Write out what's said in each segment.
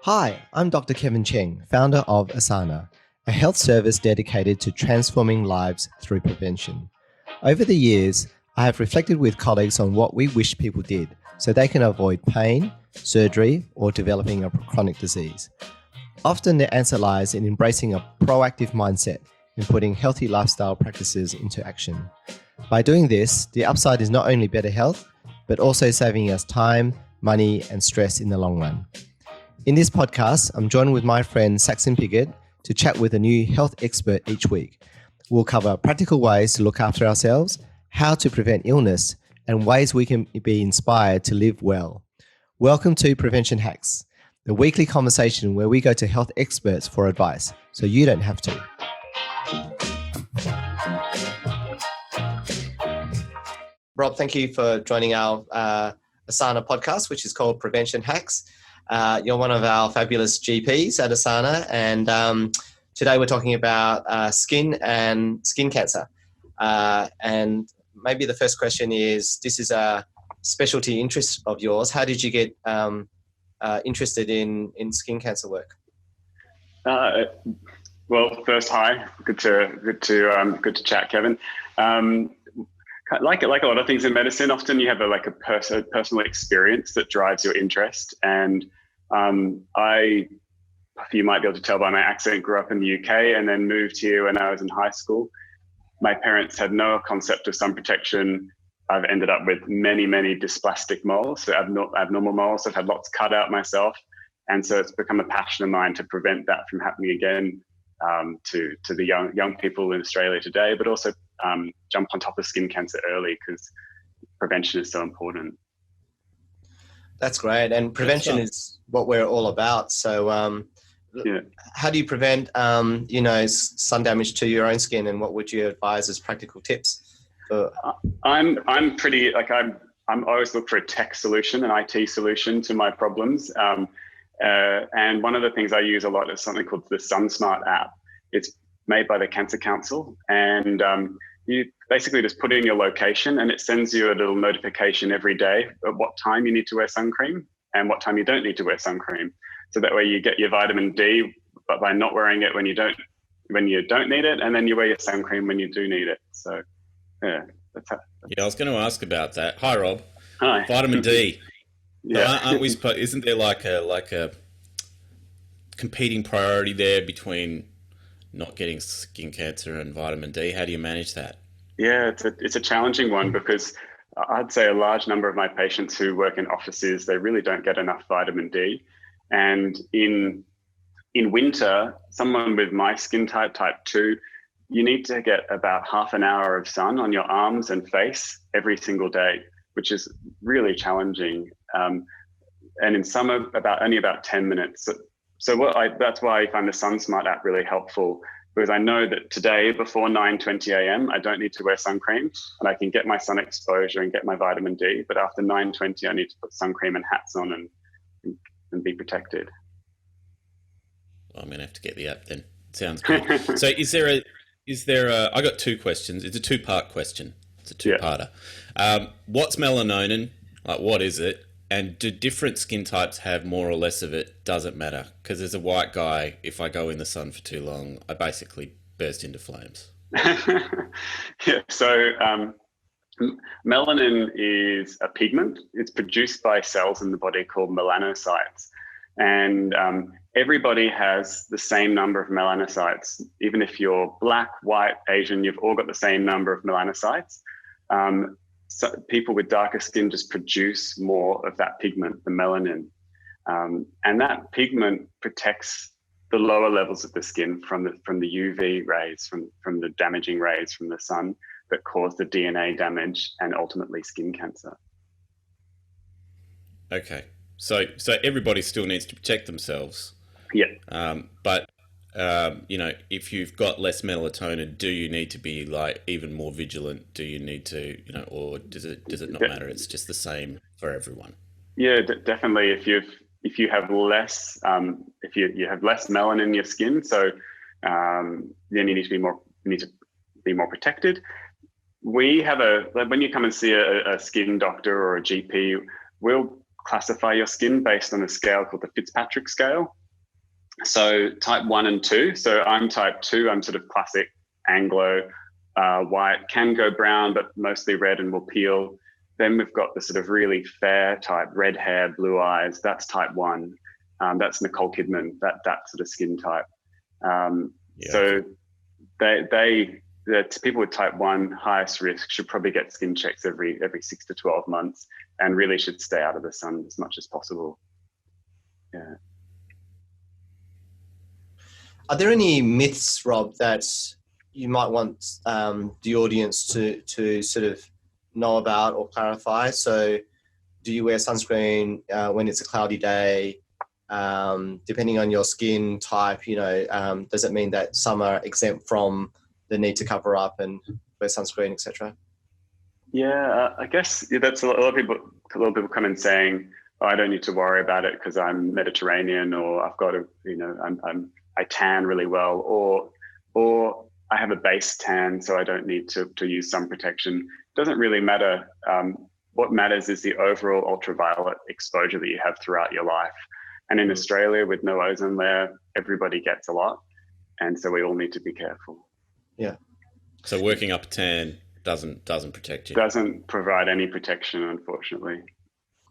Hi, I'm Dr. Kevin Cheng, founder of Osana, a health service dedicated to transforming lives through prevention. Over the years, I have reflected with colleagues on what we wish people did so they can avoid pain, surgery, or developing a chronic disease. Often the answer lies in embracing a proactive mindset and putting healthy lifestyle practices into action. By doing this, the upside is not only better health, but also saving us time, money, and stress in the long run. In this podcast, I'm joined with my friend Saxon Piggott to chat with a new health expert each week. We'll cover practical ways to look after ourselves, how to prevent illness, and ways we can be inspired to live well. Welcome to Prevention Hacks, the weekly conversation where we go to health experts for advice, so you don't have to. Rob, thank you for joining our Osana podcast, which is called Prevention Hacks. You're one of our fabulous GPs at Osana, and today we're talking about skin and skin cancer. And maybe the first question is, this is a specialty interest of yours. How did you get interested in skin cancer work? Well, first, hi. Good to chat, Kevin. Like a lot of things in medicine, often you have a personal experience that drives your interest. And you might be able to tell by my accent, grew up in the UK and then moved here when I was in high school. My parents had no concept of sun protection. I've ended up with many dysplastic moles, so abnormal moles. I've had lots cut out myself. And so it's become a passion of mine to prevent that from happening again to the young people in Australia today, but also jump on top of skin cancer early because prevention is so important. That's great. And prevention is what we're all about. So how do you prevent, sun damage to your own skin, and what would you advise as practical tips? I'm always look for a tech solution, an IT solution to my problems. And one of the things I use a lot is something called the SunSmart app. It's made by the Cancer Council, and you basically just put in your location and it sends you a little notification every day at what time you need to wear sun cream and what time you don't need to wear sun cream. So that way you get your vitamin D, but by not wearing it when you don't need it, and then you wear your sun cream when you do need it. So yeah, I was going to ask about that. Hi, Rob. Hi. Vitamin D. Yeah. Aren't we? Isn't there like a competing priority there between not getting skin cancer and vitamin D? How do you manage that? Yeah, it's a challenging one because I'd say a large number of my patients who work in offices, they really don't get enough vitamin D. And in winter, someone with my skin type 2, you need to get about half an hour of sun on your arms and face every single day, which is really challenging. And in summer, only about 10 minutes. So that's why I find the SunSmart app really helpful, because I know that today before 9:20 a.m. I don't need to wear sun cream and I can get my sun exposure and get my vitamin D. But after 9:20, I need to put sun cream and hats on and be protected. Well, I'm going to have to get the app then. Sounds good. So is there a, I got two questions. It's a two-part question. It's a two-parter. Yeah. What's melatonin? Like, what is it? And do different skin types have more or less of it? Doesn't matter. Because as a white guy, if I go in the sun for too long, I basically burst into flames. Yeah. So melanin is a pigment. It's produced by cells in the body called melanocytes. And everybody has the same number of melanocytes. Even if you're black, white, Asian, you've all got the same number of melanocytes. So people with darker skin just produce more of that pigment, the melanin. And that pigment protects the lower levels of the skin from the UV rays, from the damaging rays from the sun that cause the DNA damage and ultimately skin cancer. Okay. So everybody still needs to protect themselves. Yeah. But if you've got less melatonin, do you need to be like even more vigilant? Do you need to, or does it not matter? It's just the same for everyone. Yeah, definitely. If you have less, if you have less melanin in your skin, so then you need to be more protected. We have when you come and see a skin doctor or a GP, we'll classify your skin based on a scale called the Fitzpatrick scale. So type 1 and 2. So I'm type 2. I'm sort of classic Anglo, white, can go brown, but mostly red and will peel. Then we've got the sort of really fair type, red hair, blue eyes. That's type 1. That's Nicole Kidman, that sort of skin type. So the people with type 1 highest risk should probably get skin checks every 6 to 12 months and really should stay out of the sun as much as possible. Yeah. Are there any myths, Rob, that you might want the audience to sort of know about or clarify? So do you wear sunscreen when it's a cloudy day? Depending on your skin type, does it mean that some are exempt from the need to cover up and wear sunscreen, etc.? Yeah, I guess that's a lot of people come in saying, oh, I don't need to worry about it because I'm Mediterranean, or I've got I tan really well, or I have a base tan, so I don't need to use sun protection. Doesn't really matter. What matters is the overall ultraviolet exposure that you have throughout your life. And in Australia, with no ozone layer, everybody gets a lot, and so we all need to be careful. Yeah. So working up a tan doesn't protect you. Doesn't provide any protection, unfortunately.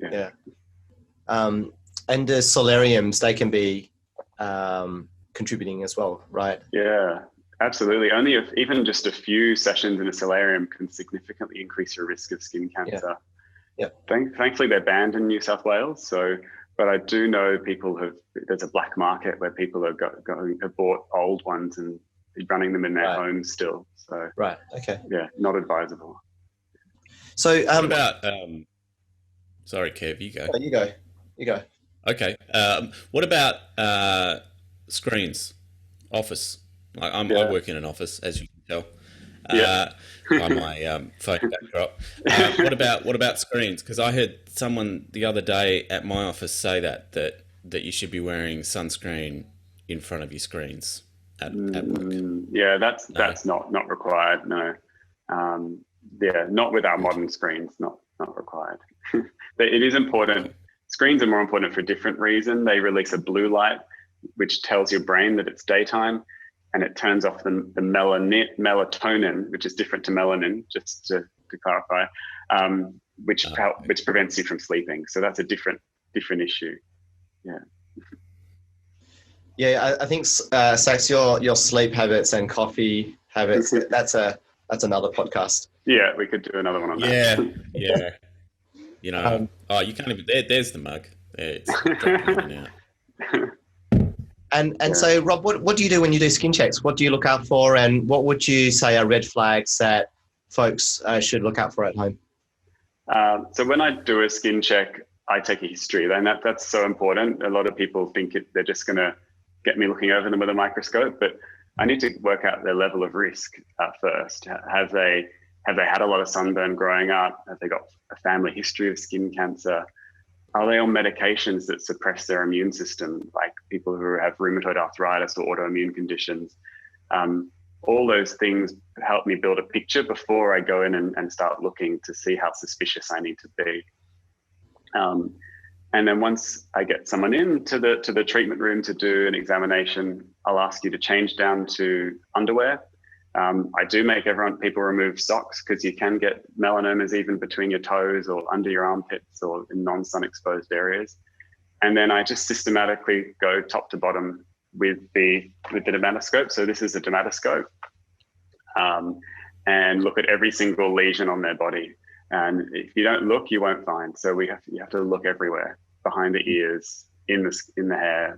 Yeah. And the solariums, they can be contributing as well, right? Yeah, absolutely. Only even just a few sessions in a solarium can significantly increase your risk of skin cancer. Yeah. Thankfully, they're banned in New South Wales. But I do know there's a black market where people have bought old ones and running them in their homes still. So right, okay, yeah, not advisable. So what about? Sorry, Kev, you go. Oh, you go. Okay. What about screens? Office. I work in an office, as you can tell. By my phone backdrop. What about screens? Because I heard someone the other day at my office say that you should be wearing sunscreen in front of your screens at work. Yeah, that's not required. No. Not with our modern screens. Not required. But it is important. Screens are more important for a different reason. They release a blue light, which tells your brain that it's daytime, and it turns off the melatonin, which is different to melanin, just to clarify, which prevents you from sleeping. So that's a different issue. Yeah. Yeah, I think Sax, your sleep habits and coffee habits, that's another podcast. Yeah, we could do another one on that. Yeah. You can't even. There's the mug. There, it's dropping in and out. And so, Rob, what do you do when you do skin checks? What do you look out for, and what would you say are red flags that folks should look out for at home? So when I do a skin check, I take a history, and that's so important. A lot of people think they're just going to get me looking over them with a microscope, but I need to work out their level of risk first. Have they had a lot of sunburn growing up? Have they got a family history of skin cancer? Are they on medications that suppress their immune system, like people who have rheumatoid arthritis or autoimmune conditions? All those things help me build a picture before I go in and start looking to see how suspicious I need to be. And then once I get someone into the treatment room to do an examination, I'll ask you to change down to underwear. I do make people remove socks because you can get melanomas even between your toes or under your armpits or in non-sun exposed areas. And then I just systematically go top to bottom with the dermatoscope. So this is a dermatoscope, and look at every single lesion on their body. And if you don't look, you won't find. So you have to look everywhere, behind the ears, in the hair,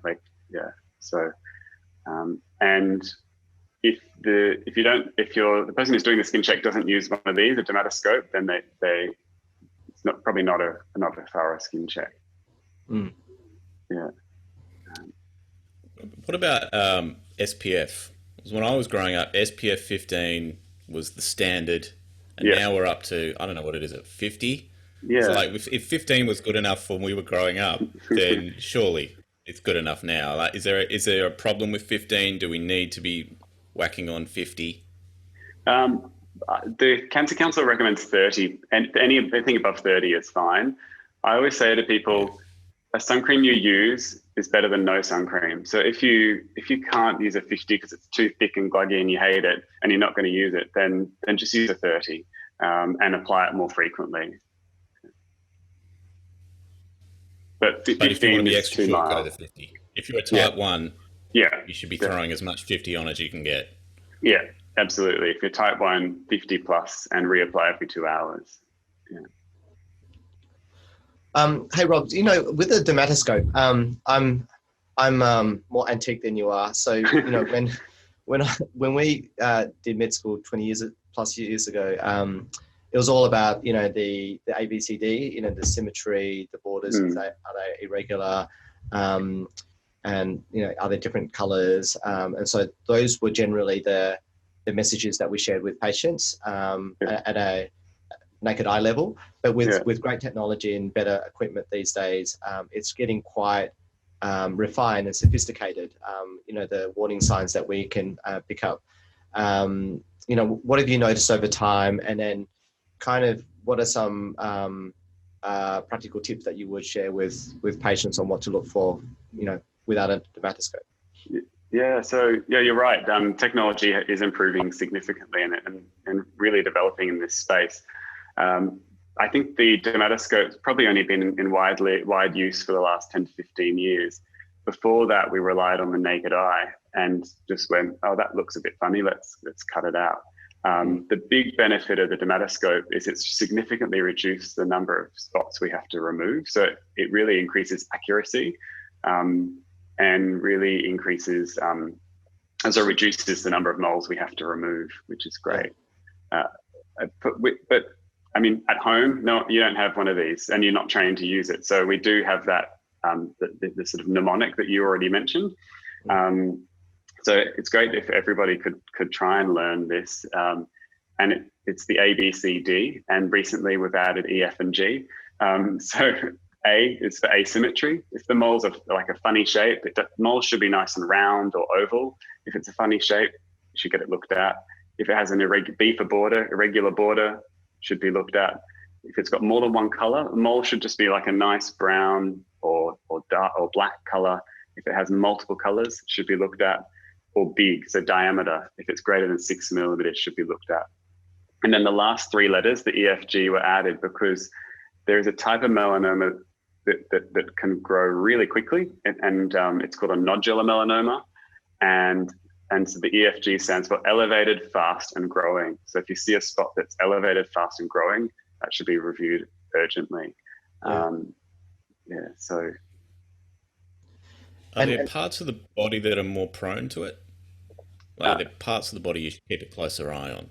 So, and if the person who's doing the skin check doesn't use one of these, a dermatoscope, then it's probably not a thorough skin check. Mm. Yeah. What about SPF? Because when I was growing up, SPF 15 was the standard, and now we're up to, I don't know what it is, at 50? Yeah. So like if 15 was good enough when we were growing up, then surely it's good enough now. Like, is there a problem with 15? Do we need to be whacking on 50? The Cancer Council recommends 30, and anything above 30 is fine. I always say to people, a sun cream you use is better than no sun cream. So if you can't use a 50 because it's too thick and gluggy and you hate it and you're not going to use it, then just use a 30 and apply it more frequently. But if you want to be is extra too short, go mild. to 50. If you're a type 1, you should be throwing as much 50 on as you can get. Yeah, absolutely. If you're type 1, 50 plus and reapply every 2 hours. Yeah. Hey Rob, with the dermatoscope, I'm more antique than you are. So when we did med school 20 plus years ago, it was all about the ABCD, the symmetry, the borders, are they irregular, and are there different colors, and so those were generally the messages that we shared with patients at a naked eye level. But with great technology and better equipment these days, it's getting quite refined and sophisticated. The warning signs that we can pick up. What have you noticed over time, and then kind of what are some practical tips that you would share with patients on what to look for, without a dermatoscope? Yeah, you're right. Technology is improving significantly and really developing in this space. I think the dermatoscope's probably only been in wide use for the last 10 to 15 years. Before that, we relied on the naked eye and just went, oh, that looks a bit funny, let's cut it out. The big benefit of the dermatoscope is it's significantly reduced the number of spots we have to remove. So it really increases accuracy and really increases, reduces the number of moles we have to remove, which is great. But I mean, at home, no, you don't have one of these and you're not trained to use it. So we do have that, the sort of mnemonic that you already mentioned. So it's great if everybody could try and learn this. And it's the A, B, C, D, and recently we've added E, F, and G. So A is for asymmetry. If the moles are like a funny shape, moles should be nice and round or oval. If it's a funny shape, you should get it looked at. If it has an irregular border, should be looked at. If it's got more than one color, a mole should just be like a nice brown or dark or black color. If it has multiple colors, it should be looked at. Or big, so diameter. If it's greater than 6 millimeters, should be looked at. And then the last 3 letters, the EFG, were added because there is a type of melanoma that can grow really quickly, and it's called a nodular melanoma. And so the EFG stands for elevated, fast, and growing. So if you see a spot that's elevated, fast, and growing, that should be reviewed urgently. So. Are there parts of the body that are more prone to it? Are there parts of the body you should keep a closer eye on?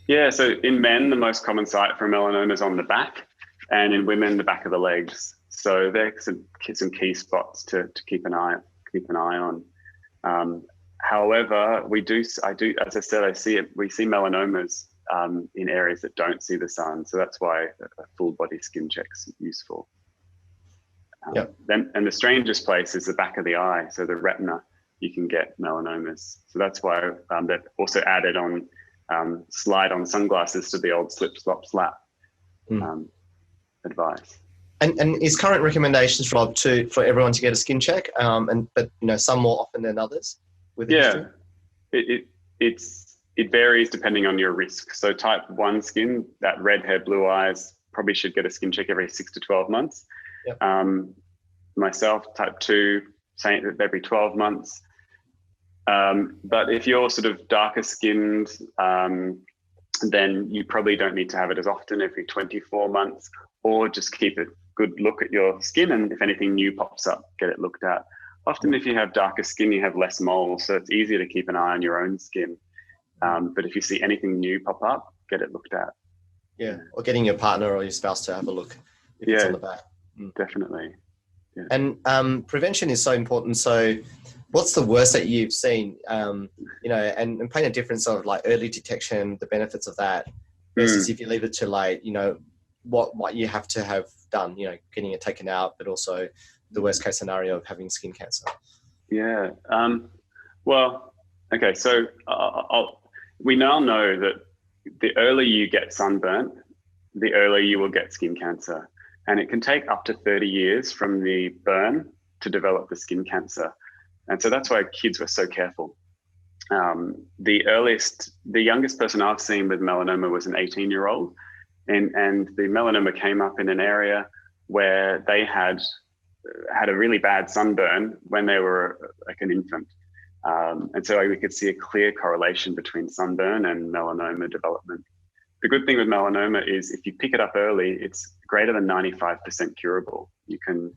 Yeah, so in men, the most common site for melanoma is on the back, and in women, the back of the legs. So there's some key spots to keep an eye on. However, we see melanomas in areas that don't see the sun. So that's why a full body skin check's useful. And the strangest place is the back of the eye. So the retina, you can get melanomas. So that's why they've also added on slide-on sunglasses to the old slip, slop, slap advice. And is current recommendations, Rob, for everyone to get a skin check, but some more often than others? It varies depending on your risk. So type 1 skin, that red hair, blue eyes, probably should get a skin check every 6 to 12 months. Yep. Myself, type 2, saying that every 12 months. But if you're sort of darker skinned, then you probably don't need to have it as often, every 24 months, or just keep a good look at your skin. And if anything new pops up, get it looked at. Often if you have darker skin, you have less moles, so it's easier to keep an eye on your own skin. But if you see anything new pop up, get it looked at. Yeah, or getting your partner or your spouse to have a look if it's on the back. Definitely. Yeah. And prevention is so important. So what's the worst that you've seen, and paint a difference of like early detection, the benefits of that, versus if you leave it to what you have to have done, getting it taken out, but also the worst case scenario of having skin cancer. Yeah. Well, okay. So we now know that the earlier you get sunburnt, the earlier you will get skin cancer. and it can take up to 30 years from the burn to develop the skin cancer. And so that's why kids were so careful. The youngest person I've seen with melanoma was an 18-year-old, and the melanoma came up in an area where they had a really bad sunburn when they were like an infant. And so we could see a clear correlation between sunburn and melanoma development. The good thing with melanoma is if you pick it up early, it's greater than 95% curable. You can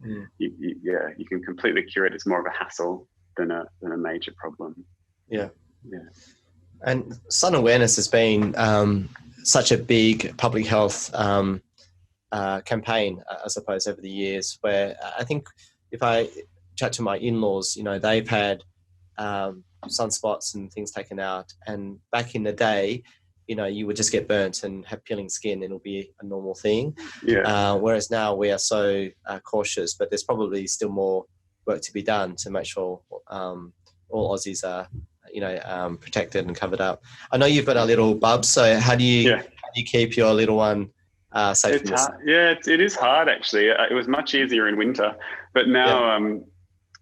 completely cure it. It's more of a hassle than a major problem. Yeah. And sun awareness has been such a big public health campaign, I suppose, over the years, where I think if I chat to my in-laws, they've had sunspots and things taken out, and back in the day, you would just get burnt and have peeling skin and it'll be a normal thing. Whereas now we are so cautious, but there's probably still more work to be done to make sure all Aussies are protected and covered up. I know you've got a little bub, so how do you keep your little one safe? It's hard. Yeah, it is hard actually. It was much easier in winter, but now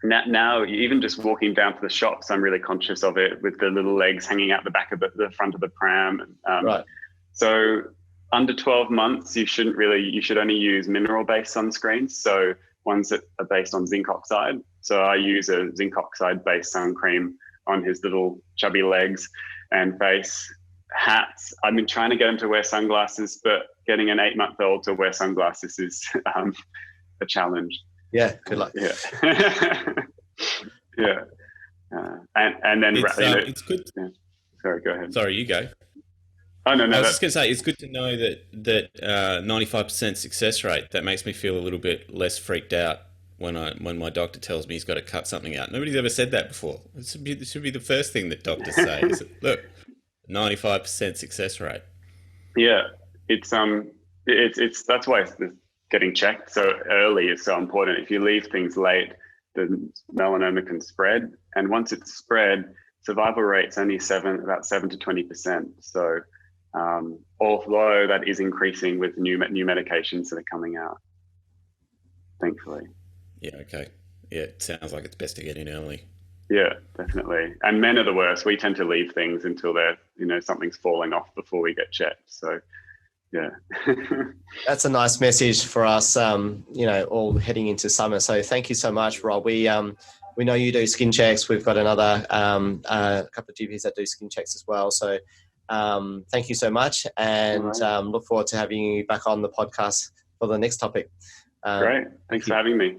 now even just walking down to the shops, I'm really conscious of it, with the little legs hanging out the back of the front of the pram. Right. So under 12 months, you should only use mineral-based sunscreens. So ones that are based on zinc oxide. So I use a zinc oxide-based sun cream on his little chubby legs and face. Hats. I've been trying to get him to wear sunglasses, but getting an 8-month-old to wear sunglasses is a challenge. Yeah, good luck. Yeah. Yeah. And then it's good. Yeah. Sorry, go ahead. Sorry, you go. Oh no. I was just going to say, it's good to know that 95% success rate. That makes me feel a little bit less freaked out when my doctor tells me he's got to cut something out. Nobody's ever said that before. This should be the first thing that doctors say. Look, 95% success rate. Yeah, it's that's why getting checked so early is so important. If you leave things late, the melanoma can spread, and once it's spread, survival rate's only about 7 to 20%. So although that is increasing with new medications that are coming out, thankfully. Yeah. Okay. Yeah, it sounds like it's best to get in early. Yeah, definitely. And men are the worst. We tend to leave things until they're, something's falling off before we get checked. So, yeah. That's a nice message for us, all heading into summer. So thank you so much, Rob. We know you do skin checks. We've got another couple of GPs that do skin checks as well. So thank you so much, and look forward to having you back on the podcast for the next topic. Great. Thanks for having me.